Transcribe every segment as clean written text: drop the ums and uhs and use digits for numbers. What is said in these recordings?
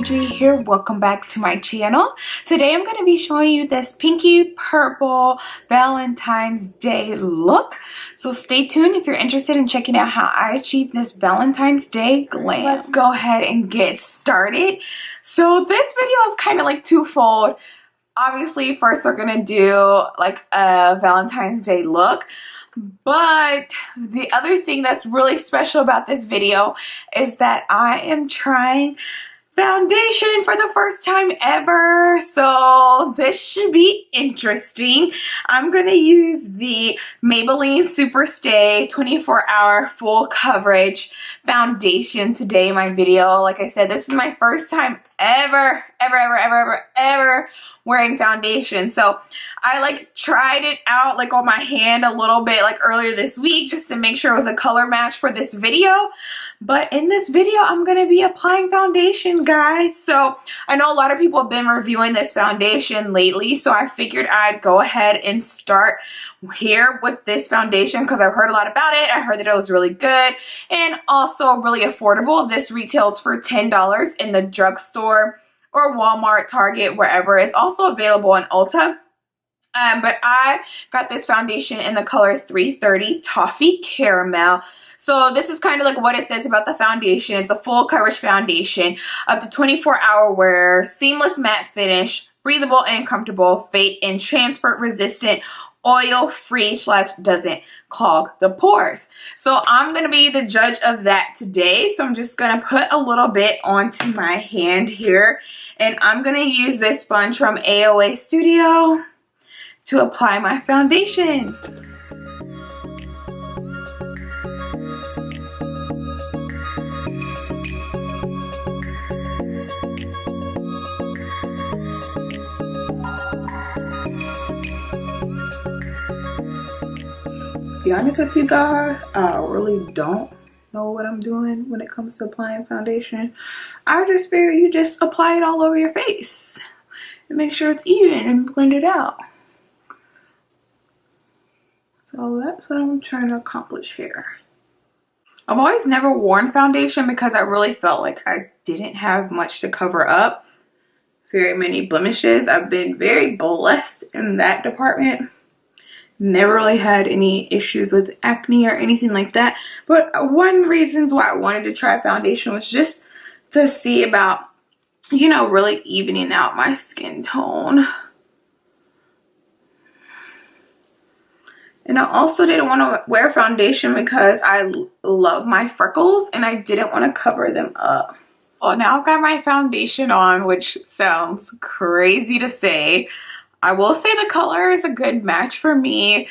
Adri here. Welcome back to my channel. Today I'm going to be showing you this pinky purple Valentine's Day look. So stay tuned if you're interested in checking out how I achieved this Valentine's Day glam. Let's go ahead and get started. So this video is kind of like twofold. Obviously, first we're going to do like a Valentine's Day look. But the other thing that's really special about this video is that I am trying foundation for the first time ever. So this should be interesting. I'm going to use the Maybelline SuperStay 24-hour full coverage foundation today in my video. Like I said, this is my first time ever wearing foundation. So I like tried it out like on my hand a little bit like earlier this week just to make sure it was a color match for this video. But in this video, I'm going to be applying foundation, guys. So I know a lot of people have been reviewing this foundation lately, so I figured I'd go ahead and start here with this foundation because I've heard a lot about it. I heard that it was really good and also really affordable. This retails for $10 in the drugstore or Walmart, Target, wherever. It's also available on Ulta. But I got this foundation in the color 330 Toffee Caramel. So this is kind of like what it says about the foundation. It's a full coverage foundation, up to 24-hour wear, seamless matte finish, breathable and comfortable, fade and transfer resistant, oil-free / doesn't clog the pores. So I'm going to be the judge of that today. So I'm just going to put a little bit onto my hand here. And I'm going to use this sponge from AOA Studio to apply my foundation. To be honest with you guys, I really don't know what I'm doing when it comes to applying foundation. I just figure you just apply it all over your face and make sure it's even and blend it out. So that's what I'm trying to accomplish here. I've always never worn foundation because I really felt like I didn't have much to cover up. Very many blemishes. I've been very blessed in that department. Never really had any issues with acne or anything like that. But one reason why I wanted to try foundation was just to see about, you know, really evening out my skin tone. And I also didn't want to wear foundation because I love my freckles and I didn't want to cover them up. Well, now I've got my foundation on, which sounds crazy to say. I will say the color is a good match for me.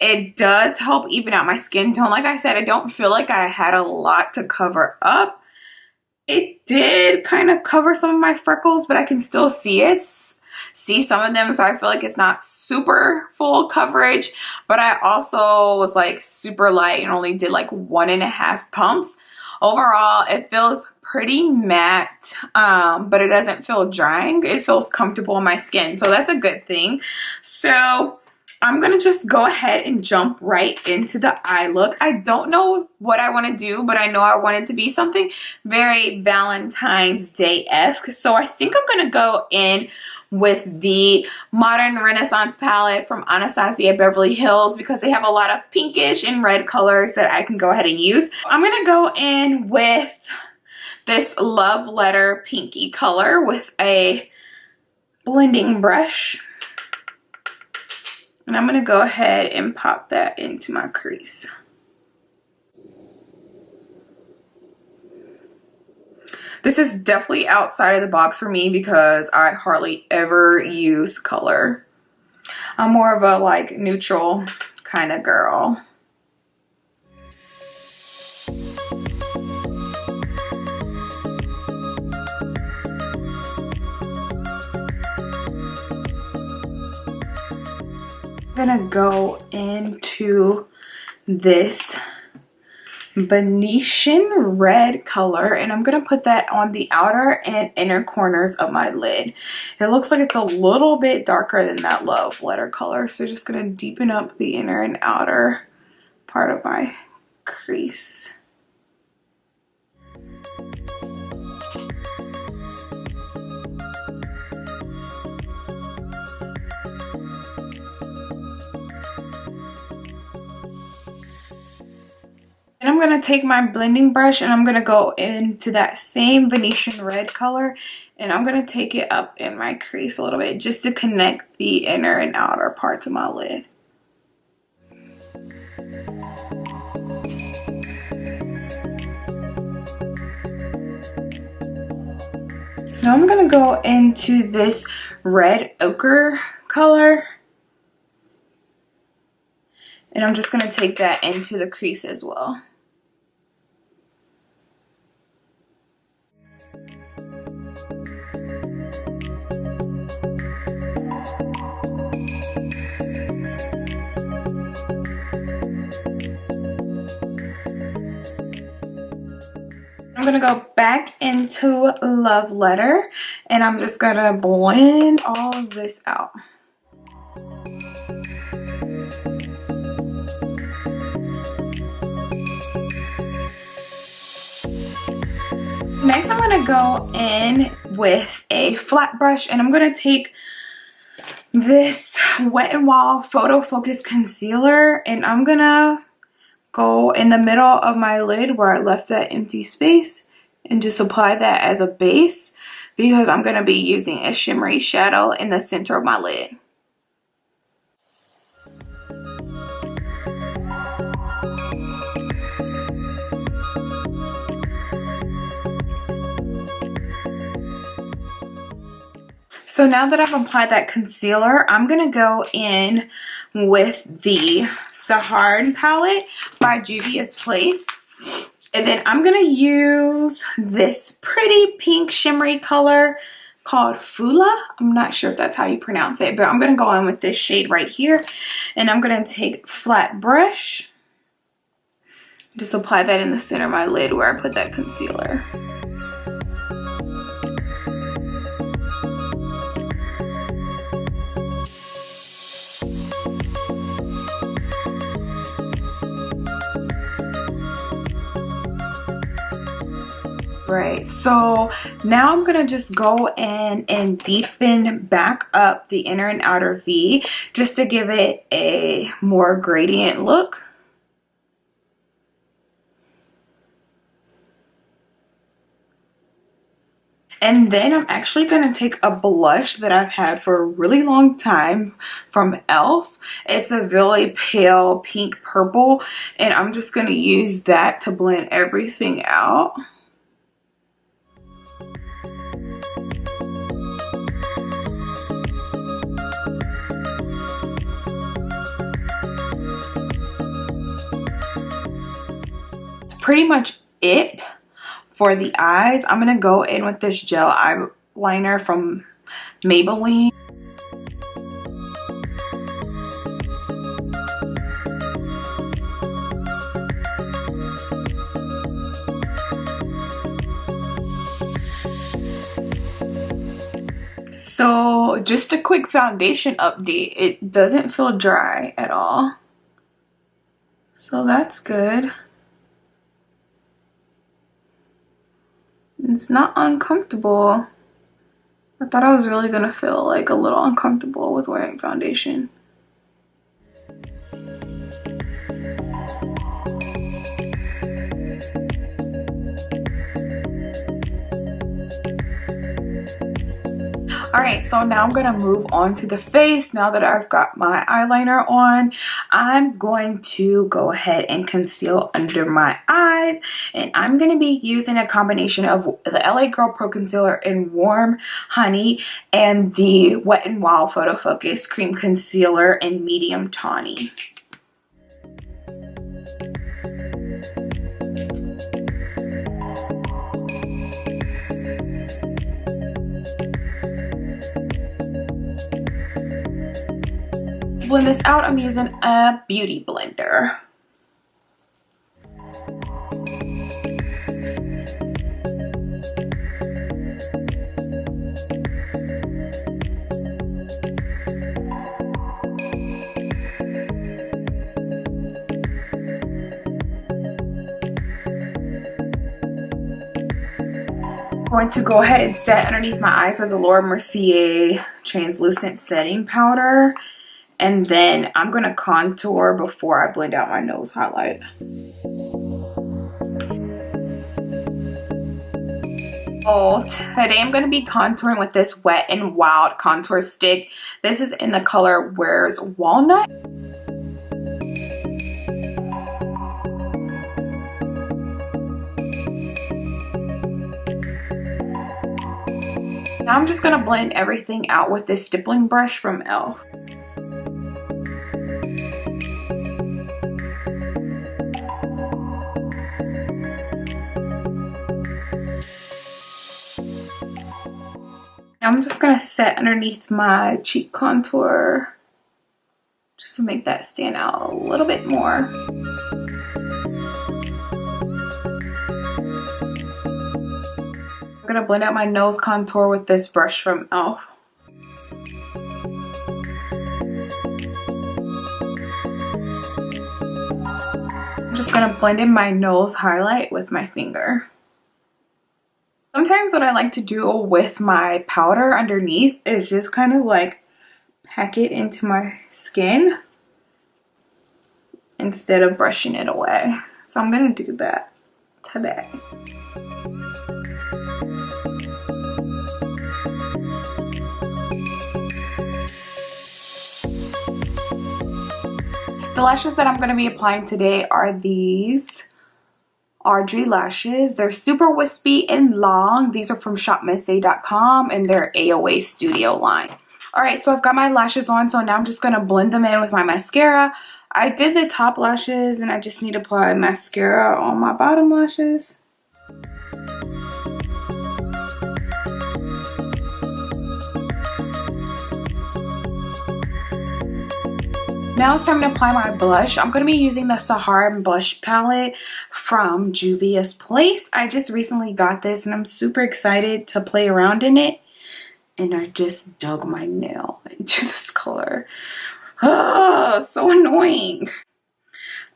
It does help even out my skin tone. Like I said, I don't feel like I had a lot to cover up. It did kind of cover some of my freckles, but I can still see some of them, so I feel like it's not super full coverage. But I also was like super light and only did like 1.5 pumps. Overall, it feels pretty matte, but it doesn't feel drying. It feels comfortable on my skin, so that's a good thing. So I'm gonna just go ahead and jump right into the eye look. I don't know what I want to do, but I know I want it to be something very Valentine's Day-esque. So I think I'm gonna go in with the Modern Renaissance palette from Anastasia Beverly Hills because they have a lot of pinkish and red colors that I can go ahead and use. I'm gonna go in with this Love Letter pinky color with a blending brush. And I'm going to go ahead and pop that into my crease. This is definitely outside of the box for me because I hardly ever use color. I'm more of a like neutral kind of girl. I'm gonna go into this Venetian red color and I'm gonna put that on the outer and inner corners of my lid. It looks like it's a little bit darker than that Love Letter color, so just gonna deepen up the inner and outer part of my crease. And I'm going to take my blending brush and I'm going to go into that same Venetian red color. And I'm going to take it up in my crease a little bit just to connect the inner and outer parts of my lid. Now I'm going to go into this red ochre color. And I'm just going to take that into the crease as well. I'm going to go back into Love Letter and I'm just going to blend all of this out. Next, I'm going to go in with a flat brush and I'm going to take this Wet n Wild Photo Focus Concealer and I'm going to go in the middle of my lid where I left that empty space and just apply that as a base because I'm going to be using a shimmery shadow in the center of my lid. So now that I've applied that concealer, I'm going to go in with the Sahara palette by Juvia's Place. And then I'm going to use this pretty pink shimmery color called Fula. I'm not sure if that's how you pronounce it, but I'm going to go in with this shade right here. And I'm going to take flat brush. Just apply that in the center of my lid where I put that concealer. Right, so now I'm gonna just go in and deepen back up the inner and outer V just to give it a more gradient look. And then I'm actually gonna take a blush that I've had for a really long time from e.l.f. It's a really pale pink purple, and I'm just gonna use that to blend everything out. Pretty much it for the eyes. I'm gonna go in with this gel eyeliner from Maybelline. So just a quick foundation update. It doesn't feel dry at all, so that's good. It's not uncomfortable. I thought I was really gonna feel like a little uncomfortable with wearing foundation. Alright, so now I'm going to move on to the face. Now that I've got my eyeliner on, I'm going to go ahead and conceal under my eyes. And I'm going to be using a combination of the LA Girl Pro Concealer in Warm Honey and the Wet n Wild Photo Focus Cream Concealer in Medium Tawny. Blend this out, I'm using a beauty blender. I'm going to go ahead and set underneath my eyes with the Laura Mercier translucent setting powder. And then I'm going to contour before I blend out my nose highlight. Oh, today I'm going to be contouring with this Wet n Wild contour stick. This is in the color Where's Walnut. Now I'm just going to blend everything out with this stippling brush from e.l.f. I'm just going to set underneath my cheek contour just to make that stand out a little bit more. I'm going to blend out my nose contour with this brush from e.l.f. I'm just going to blend in my nose highlight with my finger. Sometimes what I like to do with my powder underneath is just kind of like pack it into my skin instead of brushing it away. So I'm going to do that today. The lashes that I'm going to be applying today are these Audrey lashes. They're super wispy and long. These are from shopmissay.com and they're AOA Studio line. Alright, so I've got my lashes on, so now I'm just going to blend them in with my mascara. I did the top lashes and I just need to apply mascara on my bottom lashes. Now it's time to apply my blush. I'm going to be using the Sahara blush palette from Juvia's Place. I just recently got this and I'm super excited to play around in it. And I just dug my nail into this color. Oh, so annoying.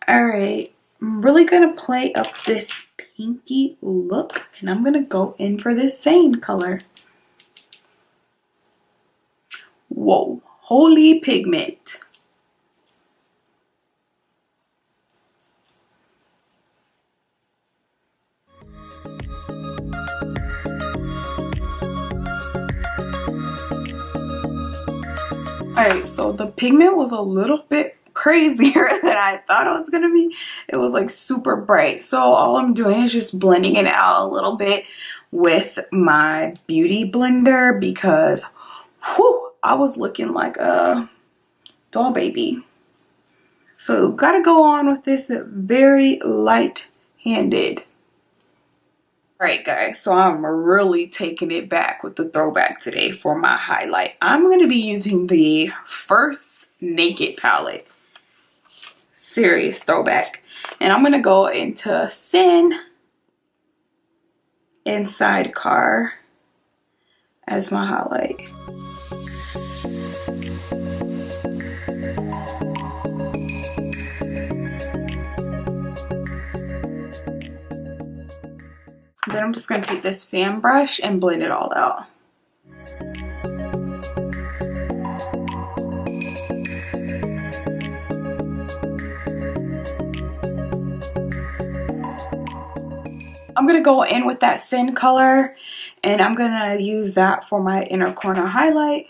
Alright, I'm really going to play up this pinky look. And I'm going to go in for this same color. Whoa, holy pigment. Alright, so the pigment was a little bit crazier than I thought it was going to be. It was like super bright. So all I'm doing is just blending it out a little bit with my beauty blender because whew, I was looking like a doll baby. So gotta go on with this very light-handed. Alright guys, so I'm really taking it back with the throwback today for my highlight. I'm going to be using the First Naked palette. Serious throwback. And I'm going to go into Sin and Sidecar as my highlight. Then I'm just going to take this fan brush and blend it all out. I'm going to go in with that Sin color and I'm going to use that for my inner corner highlight.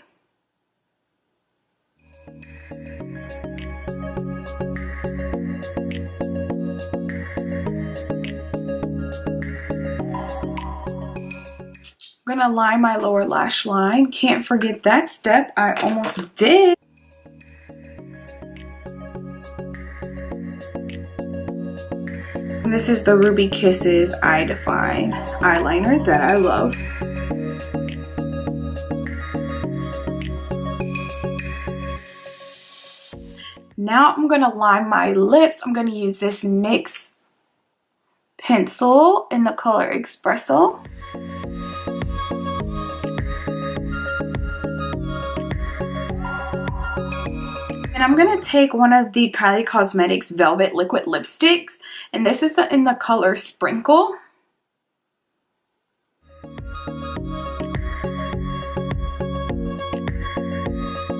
I'm going to line my lower lash line. Can't forget that step. I almost did. And this is the Ruby Kisses Eye Define eyeliner that I love. Now I'm going to line my lips. I'm going to use this NYX pencil in the color Espresso. And I'm going to take one of the Kylie Cosmetics Velvet Liquid Lipsticks. And this is in the color Sprinkle.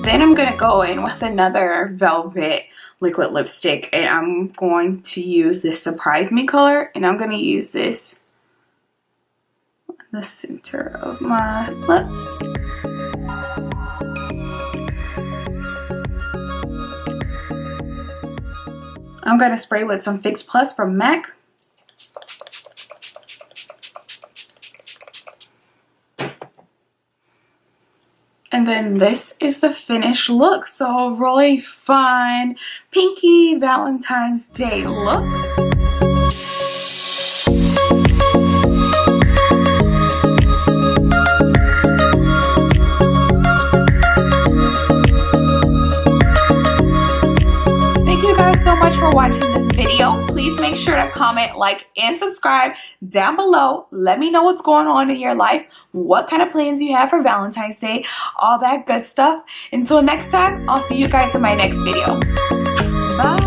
Then I'm going to go in with another Velvet Liquid Lipstick. And I'm going to use this Surprise Me color. And I'm going to use this the center of my lips. I'm going to spray with some Fix Plus from MAC. And then this is the finished look. So a really fun, pinky Valentine's Day look. So much for watching this video. Please make sure to comment, like, and subscribe down below. Let me know what's going on in your life, what kind of plans you have for Valentine's Day, all that good stuff. Until next time, I'll see you guys in my next video. Bye.